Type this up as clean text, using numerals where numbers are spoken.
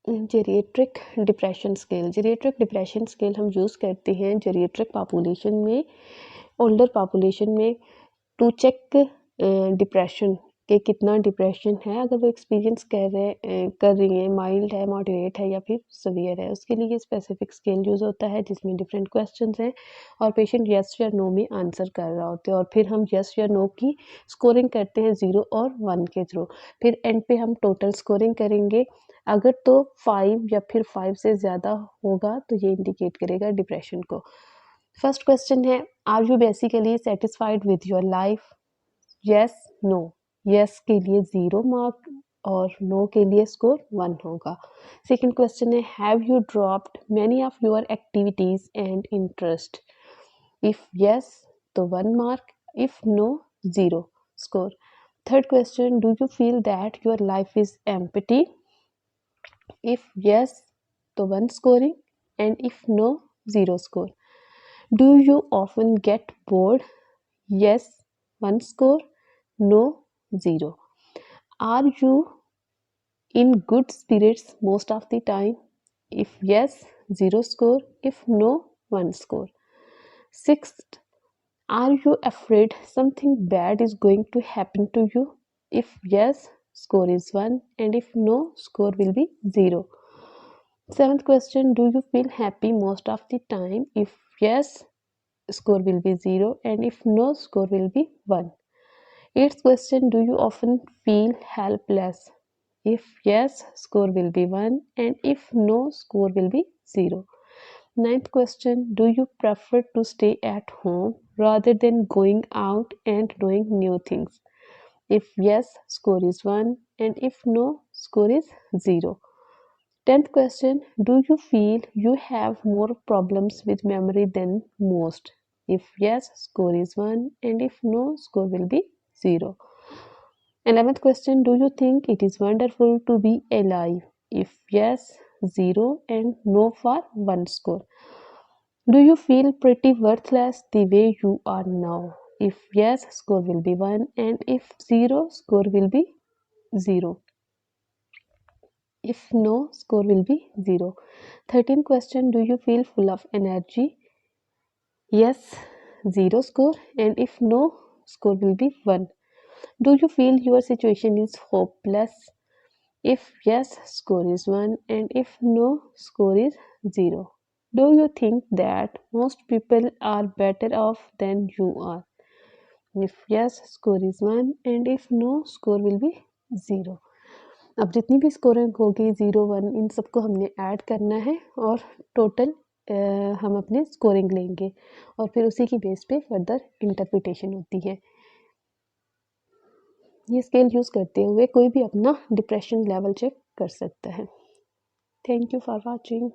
Geriatric depression scale. Geriatric depression scale हम use करते हैं जेरिएट्रिक पॉपुलेशन में, ओल्डर पॉपुलेशन में, टू चेक डिप्रेशन के कितना डिप्रेशन है, अगर वो एक्सपीरियंस कर रही हैं, माइल्ड है, मॉडरेट है या फिर सीवियर है, उसके लिए स्पेसिफिक स्केल यूज़ होता है जिसमें डिफरेंट क्वेश्चंस हैं और पेशेंट यस या नो में आंसर कर रहा होता है और फिर हम यस या नो की स्कोरिंग करते हैं 0 और 1 के थ्रू। फिर एंड पे हम टोटल स्कोरिंग करेंगे, अगर तो 5 या फिर 5 से ज़्यादा होगा तो ये इंडिकेट करेगा डिप्रेशन को। फर्स्ट क्वेश्चन है, are you basically satisfied with your life? Yes, no. Yes के लिए 0 मार्क और नो के लिए स्कोर 1 होगा। सेकंड क्वेश्चन है, have you dropped many of your activities and interest? If yes तो 1 mark, if no 0 score. Third question, do you feel that your life is empty? If yes, तो 1 scoring, and if no, 0 score. Do you often get bored? Yes, 1 score, no, 0. Are you in good spirits most of the time? If yes, 0 score, if no, 1 score. Sixth, are you afraid something bad is going to happen to you? If yes, score is 1, and if no, score will be 0. Seventh question, do you feel happy most of the time? If yes, score will be 0, and if no, score will be 1. Eighth question, do you often feel helpless? If yes, score will be 1, and if no, score will be 0. Ninth question, do you prefer to stay at home rather than going out and doing new things? If yes, score is 1, and if no, score is 0. 10th question, do you feel you have more problems with memory than most? If yes, score is 1, and if no, score will be 0. 11th question, do you think it is wonderful to be alive? If yes, 0, and no for 1 score. Do you feel pretty worthless the way you are now? If yes, score will be 1, and if 0, score will be 0. If no, score will be 0. 13th question, do you feel full of energy? Yes, 0 score, and if no, score will be 1. Do you feel your situation is hopeless? If yes, score is 1, and if no, score is 0. Do you think that most people are better off than you are? If yes, score is 1, and if no, score will be 0. अब जितनी भी scoring होगी 0, 1 इन सबको हमने add करना है और total हम अपने स्कोरिंग लेंगे और फिर उसी की बेस पे फर्दर इंटरप्रिटेशन होती है। ये स्केल यूज़ करते हुए कोई भी अपना डिप्रेशन लेवल चेक कर सकता है। Thank you for watching.